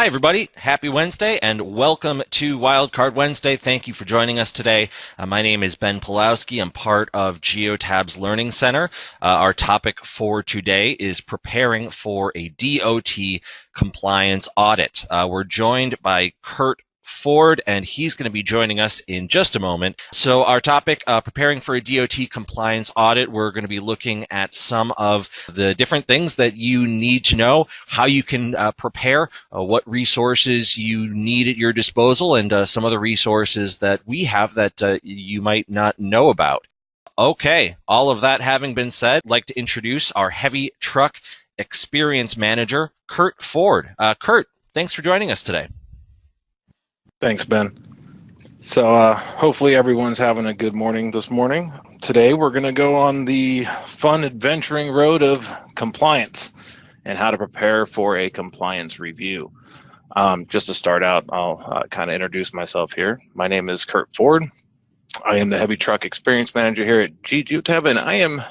Hi, everybody. Happy Wednesday and welcome to Wildcard Wednesday. Thank you for joining us today. My name is Ben Pulowski. I'm part of Geotab's Learning Center. Our topic for today is preparing for a DOT compliance audit. We're joined by Kurt Ford, and he's going to be joining us in just a moment. So our topic, preparing for a DOT compliance audit, we're going to be looking at some of the different things that you need to know, how you can prepare, what resources you need at your disposal, and some other resources that we have that you might not know about. Okay, all of that having been said, I'd like to introduce our heavy truck experience manager, Kurt Ford. Kurt, thanks for joining us today. Thanks, Ben. So hopefully everyone's having a good morning this morning. Today we're going to go on the fun adventuring road of compliance and how to prepare for a compliance review. Just to start out, I'll kind of introduce myself here. My name is Kurt Ford. I am the heavy truck experience manager here at Geotab, and I am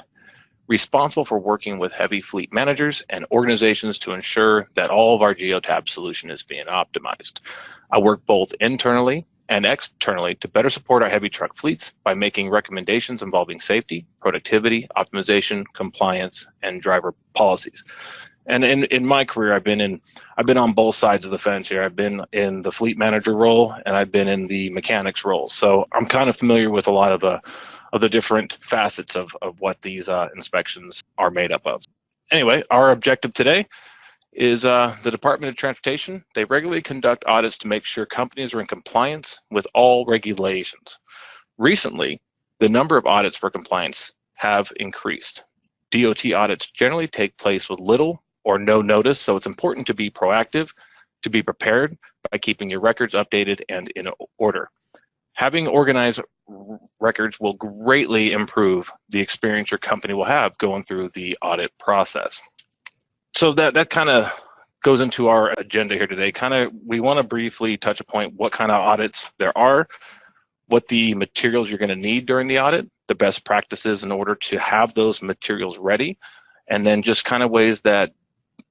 responsible for working with heavy fleet managers and organizations to ensure that all of our Geotab solution is being optimized. I work both internally and externally to better support our heavy truck fleets by making recommendations involving safety, productivity, optimization, compliance, and driver policies. And in my career, I've been on both sides of the fence here. I've been in the fleet manager role and I've been in the mechanics role. So I'm kind of familiar with a lot of the different facets of what these inspections are made up of. Anyway, our objective today is the Department of Transportation. They regularly conduct audits to make sure companies are in compliance with all regulations. Recently, the number of audits for compliance have increased. DOT audits generally take place with little or no notice, so it's important to be proactive, to be prepared by keeping your records updated and in order. Having organized records will greatly improve the experience your company will have going through the audit process. So that kind of goes into our agenda here today. We want to briefly touch upon what kind of audits there are, what the materials you're going to need during the audit, the best practices in order to have those materials ready, and then just kind of ways that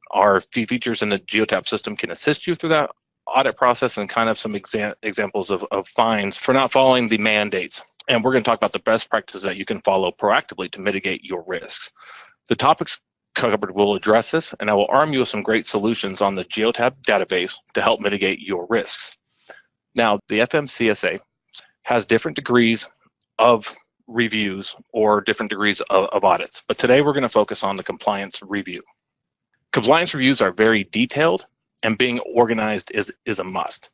our features in the Geotab system can assist you through that audit process, and kind of some examples of fines for not following the mandates. And we're going to talk about the best practices that you can follow proactively to mitigate your risks. The topics covered will address this, and I will arm you with some great solutions on the Geotab database to help mitigate your risks. Now, the FMCSA has different degrees of reviews or different degrees of audits, but today we're going to focus on the compliance review. Compliance reviews are very detailed, and being organized is a must.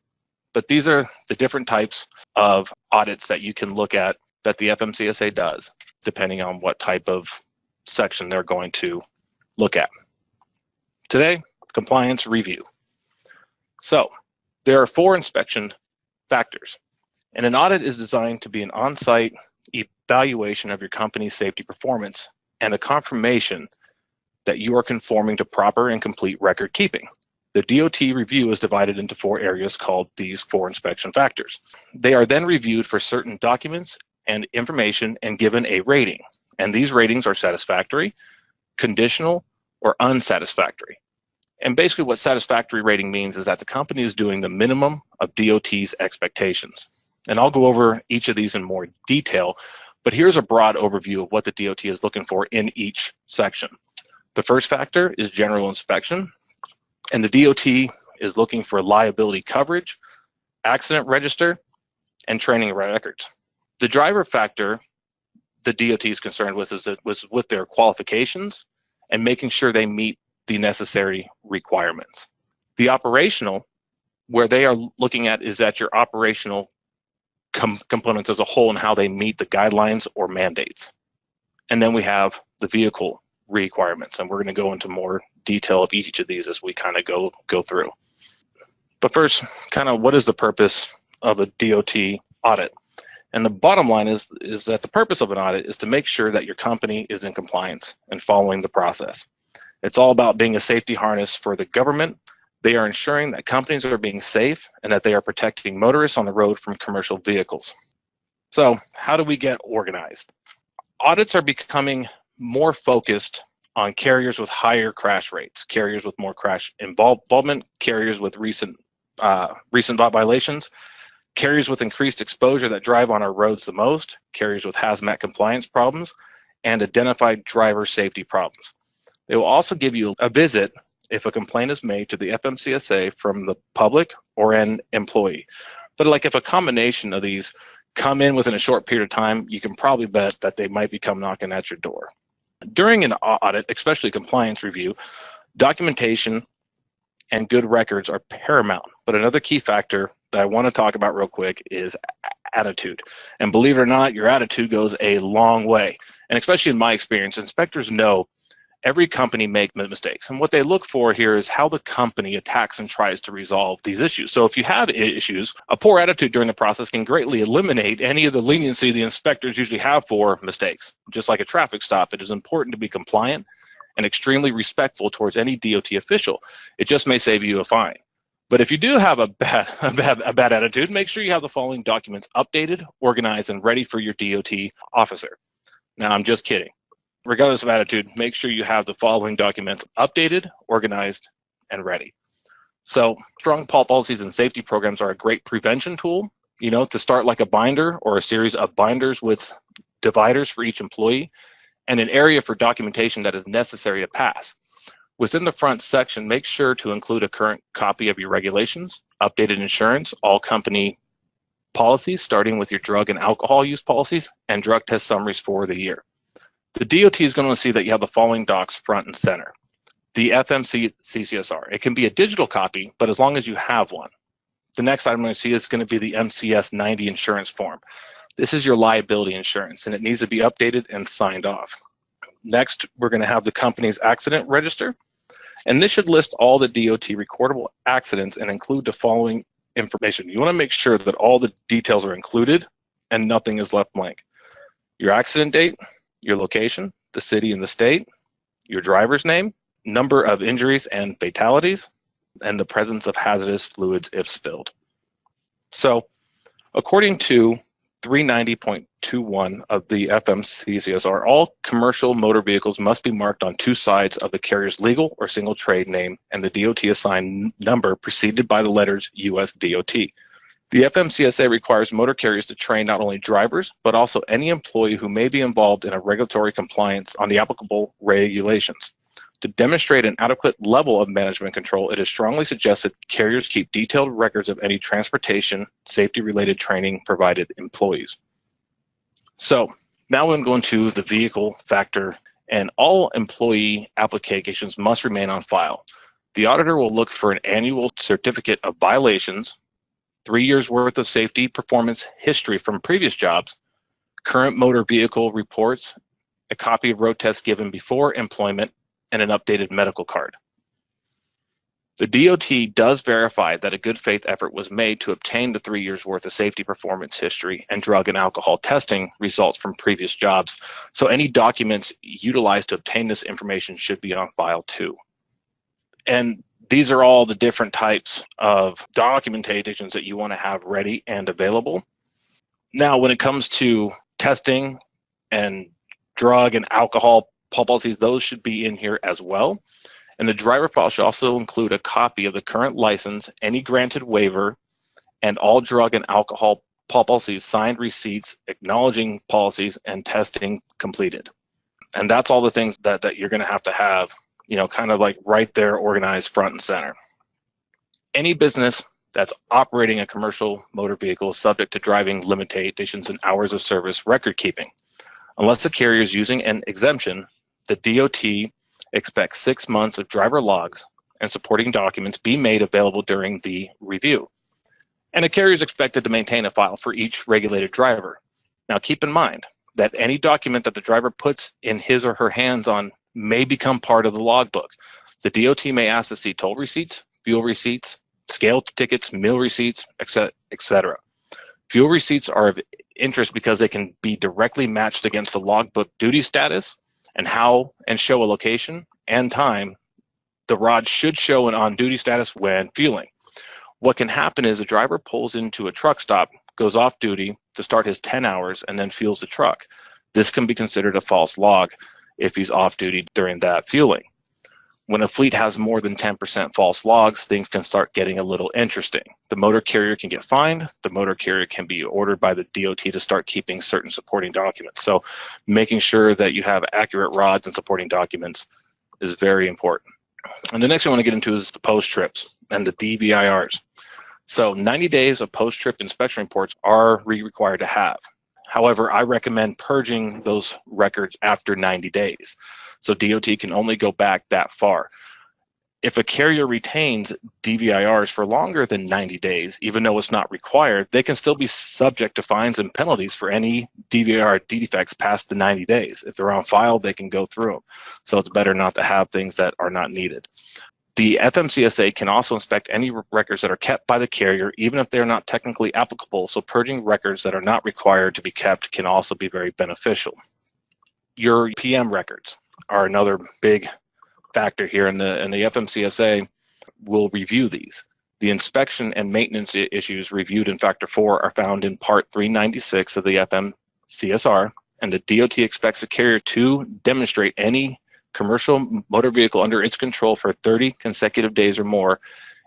But these are the different types of audits that you can look at that the FMCSA does, depending on what type of section they're going to look at. Today, compliance review. So there are 4 inspection factors, and an audit is designed to be an on-site evaluation of your company's safety performance and a confirmation that you are conforming to proper and complete record keeping. The DOT review is divided into 4 areas called these 4 inspection factors. They are then reviewed for certain documents and information and given a rating. And these ratings are satisfactory, conditional, or unsatisfactory. And basically what satisfactory rating means is that the company is doing the minimum of DOT's expectations. And I'll go over each of these in more detail, but here's a broad overview of what the DOT is looking for in each section. The first factor is general inspection, and the DOT is looking for liability coverage, accident register, and training records. The driver factor the DOT is concerned with was with their qualifications and making sure they meet the necessary requirements. The operational, where they are looking at, is at your operational components as a whole and how they meet the guidelines or mandates. And then we have the vehicle requirements, and we're going to go into more detail of each of these as we kind of go through. But first, kind of what is the purpose of a DOT audit? And the bottom line is that the purpose of an audit is to make sure that your company is in compliance and following the process. It's all about being a safety harness for the government. They are ensuring that companies are being safe and that they are protecting motorists on the road from commercial vehicles. So how do we get organized? Audits are becoming more focused on carriers with higher crash rates, carriers with more crash involvement, carriers with recent violations, carriers with increased exposure that drive on our roads the most, carriers with hazmat compliance problems, and identified driver safety problems. They will also give you a visit if a complaint is made to the FMCSA from the public or an employee. But like if a combination of these come in within a short period of time, you can probably bet that they might become knocking at your door. During an audit, especially compliance review, documentation and good records are paramount. But another key factor that I want to talk about real quick is attitude. And believe it or not, your attitude goes a long way. And especially in my experience, inspectors know every company makes mistakes. And what they look for here is how the company attacks and tries to resolve these issues. So if you have issues, a poor attitude during the process can greatly eliminate any of the leniency the inspectors usually have for mistakes. Just like a traffic stop, it is important to be compliant and extremely respectful towards any DOT official. It just may save you a fine. But if you do have a bad attitude, make sure you have the following documents updated, organized, and ready for your DOT officer. Now, I'm just kidding. Regardless of attitude, make sure you have the following documents updated, organized, and ready. So strong policies and safety programs are a great prevention tool, to start like a binder or a series of binders with dividers for each employee, and an area for documentation that is necessary to pass. Within the front section, make sure to include a current copy of your regulations, updated insurance, all company policies, starting with your drug and alcohol use policies, and drug test summaries for the year. The DOT is going to see that you have the following docs front and center. The FMC CCSR. It can be a digital copy, but as long as you have one. The next item I see is going to be the MCS 90 insurance form. This is your liability insurance, and it needs to be updated and signed off. Next, we're going to have the company's accident register, and this should list all the DOT recordable accidents and include the following information. You want to make sure that all the details are included and nothing is left blank. Your accident date, your location, the city and the state, your driver's name, number of injuries and fatalities, and the presence of hazardous fluids if spilled. So, according to 390.21 of the FMCSR, all commercial motor vehicles must be marked on two sides of the carrier's legal or single trade name and the DOT assigned number preceded by the letters US DOT. The FMCSA requires motor carriers to train not only drivers, but also any employee who may be involved in a regulatory compliance on the applicable regulations. To demonstrate an adequate level of management control, it is strongly suggested carriers keep detailed records of any transportation safety-related training provided employees. So now I'm going to the vehicle factor, and all employee applications must remain on file. The auditor will look for an annual certificate of violations, 3 years worth of safety performance history from previous jobs, current motor vehicle reports, a copy of road tests given before employment, and an updated medical card. The DOT does verify that a good faith effort was made to obtain the 3 years worth of safety performance history and drug and alcohol testing results from previous jobs. So any documents utilized to obtain this information should be on file too. And these are all the different types of documentations that you want to have ready and available. Now, when it comes to testing and drug and alcohol policies, those should be in here as well. And the driver file should also include a copy of the current license, any granted waiver, and all drug and alcohol policies, signed receipts, acknowledging policies, and testing completed. And that's all the things that you're going to have, kind of like right there, organized front and center. Any business that's operating a commercial motor vehicle is subject to driving limitations and hours of service record keeping. Unless the carrier is using an exemption, the DOT expects 6 months of driver logs and supporting documents be made available during the review. And a carrier is expected to maintain a file for each regulated driver. Now keep in mind that any document that the driver puts in his or her hands on may become part of the logbook. The DOT may ask to see toll receipts, fuel receipts, scale tickets, meal receipts, etc. Fuel receipts are of interest because they can be directly matched against the logbook duty status and show a location and time. The rod should show an on-duty status when fueling. What can happen is a driver pulls into a truck stop, goes off duty to start his 10 hours, and then fuels the truck. This can be considered a false log, if he's off duty during that fueling. When a fleet has more than 10% false logs, things can start getting a little interesting. The motor carrier can get fined. The motor carrier can be ordered by the DOT to start keeping certain supporting documents. So making sure that you have accurate rods and supporting documents is very important. And the next thing I want to get into is the post-trips and the DVIRs. So 90 days of post-trip inspection reports are required to have. However, I recommend purging those records after 90 days. So DOT can only go back that far. If a carrier retains DVIRs for longer than 90 days, even though it's not required, they can still be subject to fines and penalties for any DVIR defects past the 90 days. If they're on file, they can go through them. So it's better not to have things that are not needed. The FMCSA can also inspect any records that are kept by the carrier, even if they're not technically applicable. So purging records that are not required to be kept can also be very beneficial. Your PM records are another big factor here, and the FMCSA will review these. The inspection and maintenance issues reviewed in Factor 4 are found in Part 396 of the FMCSR, and the DOT expects the carrier to demonstrate any commercial motor vehicle under its control for 30 consecutive days or more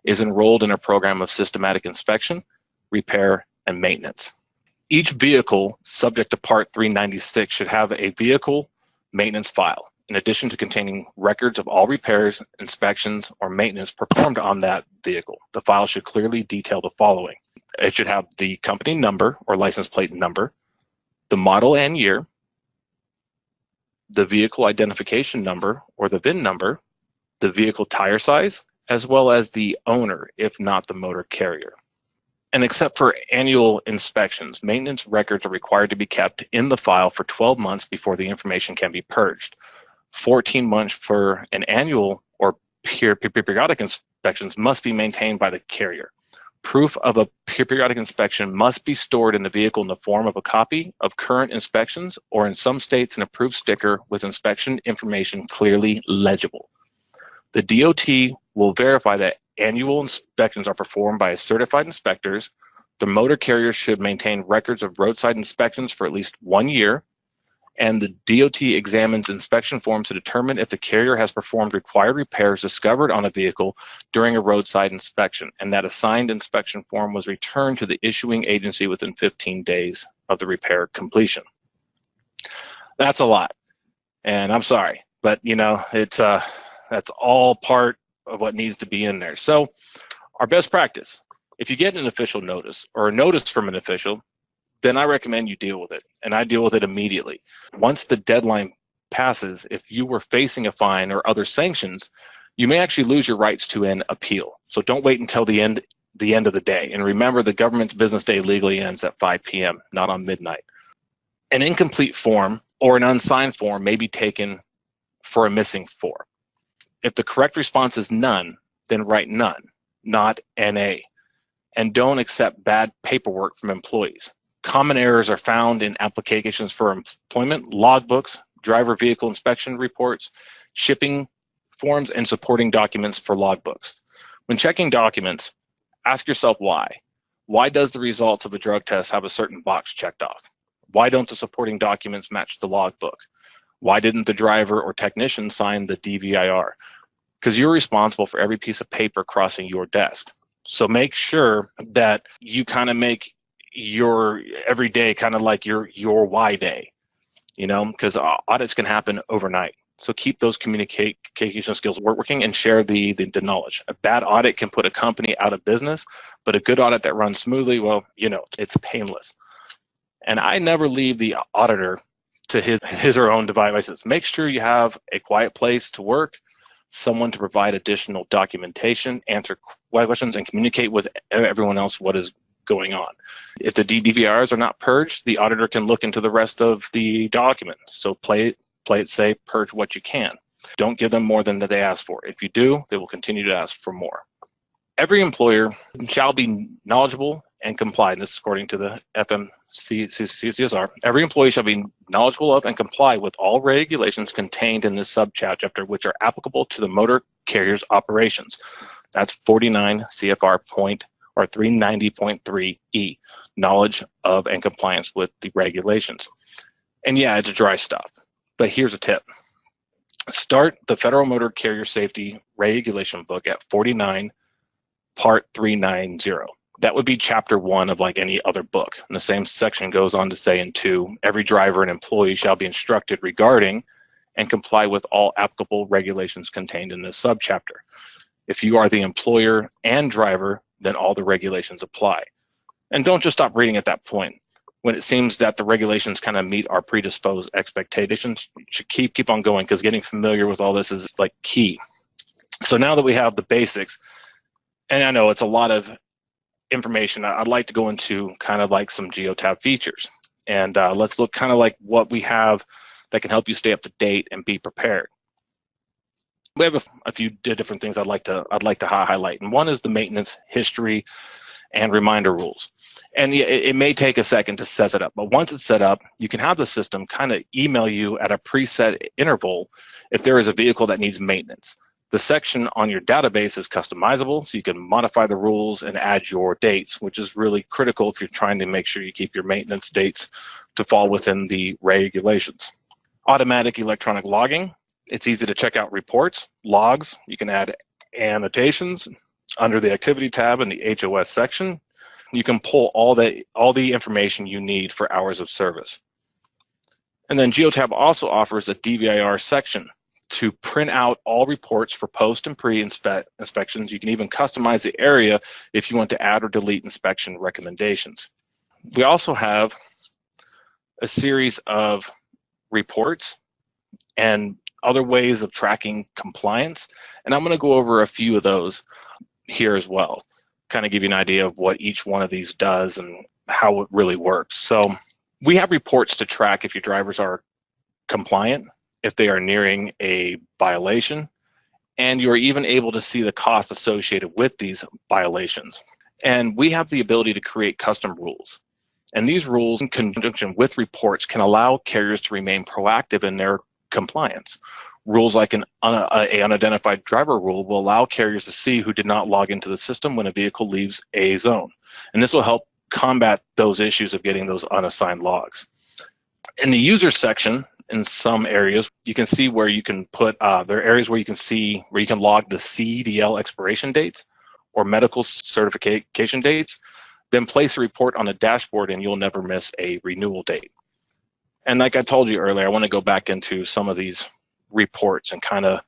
is enrolled in a program of systematic inspection, repair, and maintenance. Each vehicle subject to Part 396 should have a vehicle maintenance file, in addition to containing records of all repairs, inspections, or maintenance performed on that vehicle. The file should clearly detail the following. It should have the company number or license plate number, the model and year, the vehicle identification number or the VIN number, the vehicle tire size, as well as the owner, if not the motor carrier. And except for annual inspections, maintenance records are required to be kept in the file for 12 months before the information can be purged. 14 months for an annual or periodic inspections must be maintained by the carrier. Proof of a periodic inspection must be stored in the vehicle in the form of a copy of current inspections, or in some states, an approved sticker with inspection information clearly legible. The DOT will verify that annual inspections are performed by certified inspectors. The motor carrier should maintain records of roadside inspections for at least 1 year, and the DOT examines inspection forms to determine if the carrier has performed required repairs discovered on a vehicle during a roadside inspection, and that assigned inspection form was returned to the issuing agency within 15 days of the repair completion. That's a lot, and I'm sorry, but it's that's all part of what needs to be in there. So our best practice, if you get an official notice or a notice from an official, then I recommend you deal with it, and I deal with it immediately. Once the deadline passes, if you were facing a fine or other sanctions, you may actually lose your rights to an appeal. So don't wait until the end of the day. And remember, the government's business day legally ends at 5 p.m., not on midnight. An incomplete form or an unsigned form may be taken for a missing form. If the correct response is none, then write none, not NA. And don't accept bad paperwork from employees. Common errors are found in applications for employment, logbooks, driver vehicle inspection reports, shipping forms, and supporting documents for logbooks. When checking documents, ask yourself why. Why does the results of a drug test have a certain box checked off? Why don't the supporting documents match the logbook? Why didn't the driver or technician sign the DVIR? Because you're responsible for every piece of paper crossing your desk. So make sure that you kind of make your every day kind of like your why day, because audits can happen overnight. So keep those communication skills working and share the knowledge. A bad audit can put a company out of business, but a good audit that runs smoothly, well, it's painless. And I never leave the auditor to his or own devices. Make sure you have a quiet place to work, someone to provide additional documentation, answer questions, and communicate with everyone else what is going on. If the DVRs are not purged, the auditor can look into the rest of the document. So play it safe, purge what you can. Don't give them more than they ask for. If you do, they will continue to ask for more. Every employer shall be knowledgeable and comply, and this is according to the FMCSR. Every employee shall be knowledgeable of and comply with all regulations contained in this subchapter which are applicable to the motor carrier's operations. That's 49 CFR 390.3E, knowledge of and compliance with the regulations. And yeah, it's dry stuff, but here's a tip. Start the Federal Motor Carrier Safety Regulation book at 49, part 390. That would be chapter 1 of like any other book. And the same section goes on to say in 2, every driver and employee shall be instructed regarding and comply with all applicable regulations contained in this subchapter. If you are the employer and driver, then all the regulations apply. And don't just stop reading at that point. When it seems that the regulations kind of meet our predisposed expectations, you should keep on going, because getting familiar with all this is like key. So now that we have the basics, and I know it's a lot of information, I'd like to go into kind of like some Geotab features. And let's look kind of like what we have that can help you stay up to date and be prepared. We have a few different things I'd like to highlight, and one is the maintenance history and reminder rules. And it may take a second to set it up, but once it's set up, you can have the system kind of email you at a preset interval if there is a vehicle that needs maintenance. The section on your database is customizable, so you can modify the rules and add your dates, which is really critical if you're trying to make sure you keep your maintenance dates to fall within the regulations. Automatic electronic logging. It's easy to check out reports, logs. You can add annotations under the activity tab in the HOS section. You can pull all the information you need for hours of service. And then Geotab also offers a DVIR section to print out all reports for post and pre-inspections. You can even customize the area if you want to add or delete inspection recommendations. We also have a series of reports and other ways of tracking compliance, and I'm going to go over a few of those here as well, kind of give you an idea of what each one of these does and how it really works. So we have reports to track if your drivers are compliant, if they are nearing a violation, and you're even able to see the cost associated with these violations. And we have the ability to create custom rules. And these rules, in conjunction with reports, can allow carriers to remain proactive in their compliance. Rules like an unidentified driver rule will allow carriers to see who did not log into the system when a vehicle leaves a zone. And this will help combat those issues of getting those unassigned logs. In the user section, in some areas, you can see where you can put, there are areas where you can log the CDL expiration dates or medical certification dates, then place a report on the dashboard and you'll never miss a renewal date. And like I told you earlier, I want to go back into some of these reports and kind of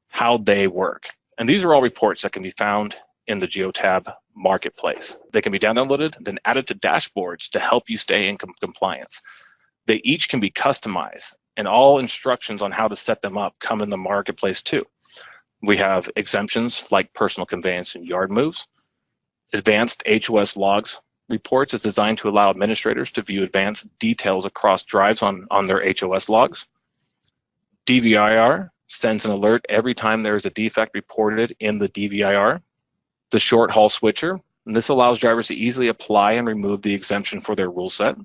how they work. And these are all reports that can be found in the Geotab marketplace. They can be downloaded, then added to dashboards to help you stay in compliance. They each can be customized, and all instructions on how to set them up come in the marketplace too. We have exemptions like personal conveyance and yard moves. Advanced HOS logs reports is designed to allow administrators to view advanced details across drives on their HOS logs. DVIR sends an alert every time there is a defect reported in the DVIR. The short haul switcher, and this allows drivers to easily apply and remove the exemption for their rule set.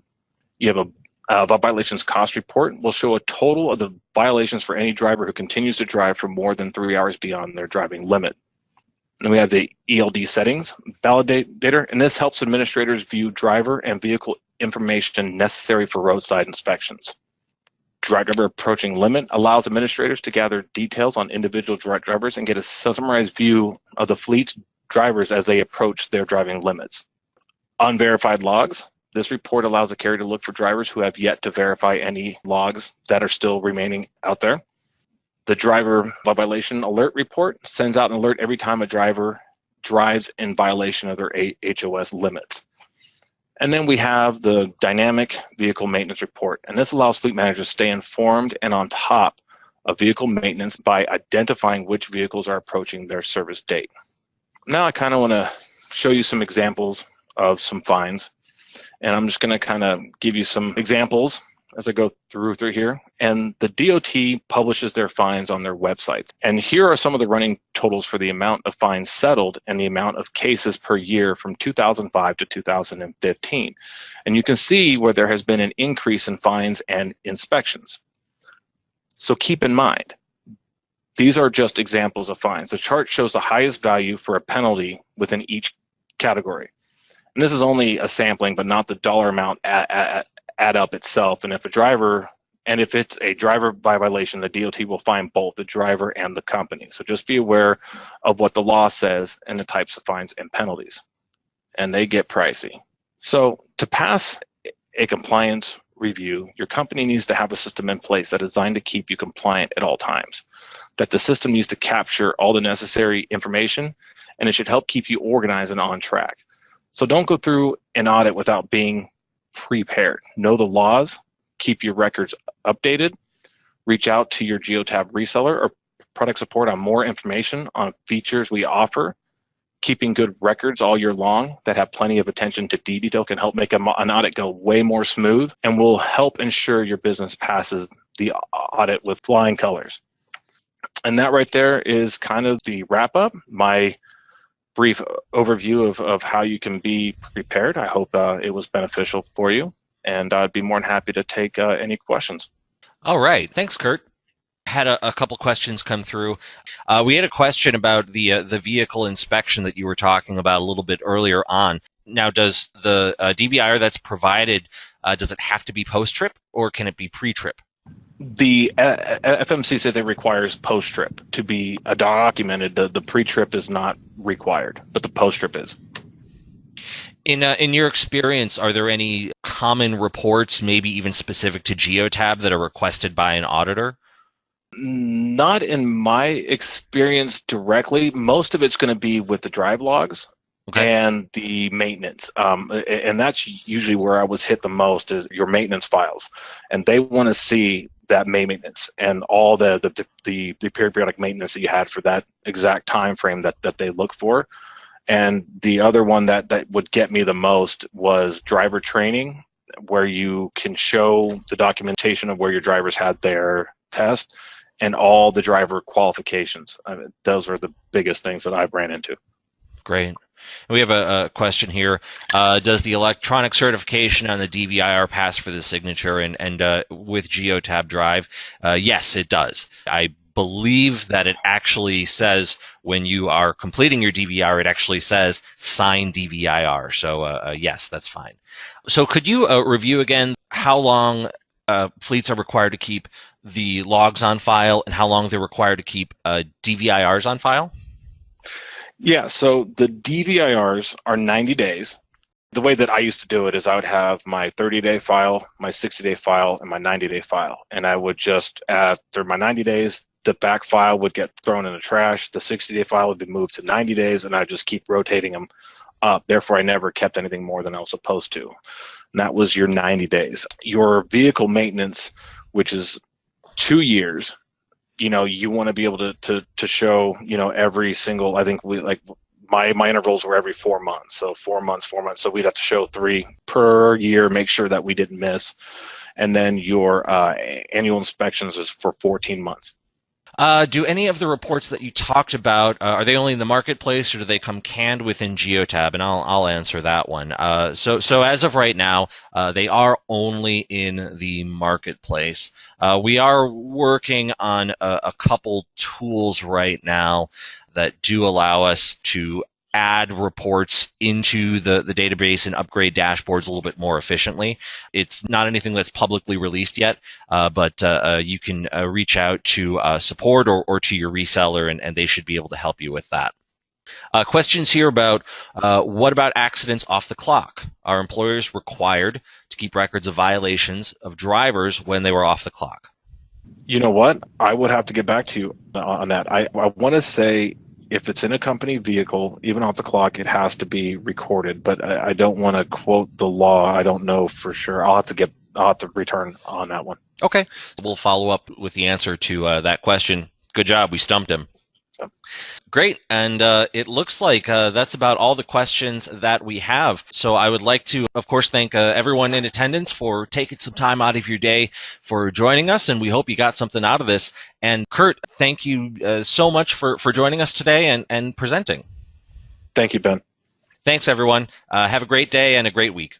You have a violations cost report will show a total of the violations for any driver who continues to drive for more than 3 hours beyond their driving limit. And we have the ELD settings validator, and this helps administrators view driver and vehicle information necessary for roadside inspections. Driver approaching limit allows administrators to gather details on individual drivers and get a summarized view of the fleet's drivers as they approach their driving limits. Unverified logs. This report allows the carrier to look for drivers who have yet to verify any logs that are still remaining out there. The driver violation alert report sends out an alert every time a driver drives in violation of their HOS limits. And then we have the dynamic vehicle maintenance report, and this allows fleet managers to stay informed and on top of vehicle maintenance by identifying which vehicles are approaching their service date. Now I kind of want to show you some examples of some fines, and I'm just going to kind of give you some examples as I go through here. And the DOT publishes their fines on their website. And here are some of the running totals for the amount of fines settled and the amount of cases per year from 2005 to 2015. And you can see where there has been an increase in fines and inspections. So keep in mind, these are just examples of fines. The chart shows the highest value for a penalty within each category. And this is only a sampling, but not the dollar amount add up itself. And if a driver And if it's a driver violation, the DOT will fine both the driver and the company. So just be aware of what the law says and the types of fines and penalties. And they get pricey. So to pass a compliance review, your company needs to have a system in place that is designed to keep you compliant at all times. That the system needs to capture all the necessary information, and it should help keep you organized and on track. So don't go through an audit without being prepared. Know the laws, keep your records updated, reach out to your Geotab reseller or product support on more information on features we offer. Keeping good records all year long that have plenty of attention to detail can help make an audit go way more smooth and will help ensure your business passes the audit with flying colors. And that right there is kind of the wrap up, my brief overview of how you can be prepared. I hope it was beneficial for you, and I'd be more than happy to take any questions. All right. Thanks, Kurt. Had a couple questions come through. We had a question about the vehicle inspection that you were talking about a little bit earlier on. Now, does the DVIR that's provided, does it have to be post-trip or can it be pre-trip? The FMC says it requires post-trip to be documented. The pre-trip is not required, but the post-trip is. In your experience, are there any common reports, maybe even specific to Geotab, that are requested by an auditor? Not in my experience directly. Most of it's going to be with the drive logs. Okay. And the maintenance, and that's usually where I was hit the most, is your maintenance files, and they want to see that maintenance and all the periodic maintenance that you had for that exact time frame that they look for. And the other one that would get me the most was driver training, where you can show the documentation of where your drivers had their test and all the driver qualifications. I mean, those are the biggest things that I've ran into. Great. We have a question here. Does the electronic certification on the DVIR pass for the signature and with Geotab Drive? Yes, it does. I believe that it actually says when you are completing your DVIR, it actually says sign DVIR. So yes, that's fine. So could you review again how long fleets are required to keep the logs on file and how long they're required to keep DVIRs on file? Yeah, so the DVIRs are 90 days. The way that I used to do it is I would have my 30-day file, my 60-day file, and my 90-day file. And I would just, after my 90 days, the back file would get thrown in the trash. The 60-day file would be moved to 90 days, and I'd just keep rotating them up. Therefore, I never kept anything more than I was supposed to. And that was your 90 days. Your vehicle maintenance, which is 2 years, you want to be able to show, every single, I think my intervals were every 4 months. So 4 months. So we'd have to show 3 per year, make sure that we didn't miss. And then your annual inspections is for 14 months. Do any of the reports that you talked about, are they only in the marketplace or do they come canned within Geotab? And I'll answer that one. So as of right now, they are only in the marketplace. We are working on a couple tools right now that do allow us to add reports into the database and upgrade dashboards a little bit more efficiently. It's not anything that's publicly released yet, but you can reach out to support or to your reseller, and they should be able to help you with that. Questions here about what about accidents off the clock? Are employers required to keep records of violations of drivers when they were off the clock? You know what? I would have to get back to you on that. I want to say, if it's in a company vehicle, even off the clock, it has to be recorded. But I don't want to quote the law. I don't know for sure. I'll have to return on that one. Okay. We'll follow up with the answer to that question. Good job. We stumped him. Yep. Great. And it looks like that's about all the questions that we have. So I would like to, of course, thank everyone in attendance for taking some time out of your day for joining us, and we hope you got something out of this. And Kurt, thank you so much for joining us today and presenting. Thank you, Ben. Thanks, everyone. Have a great day and a great week.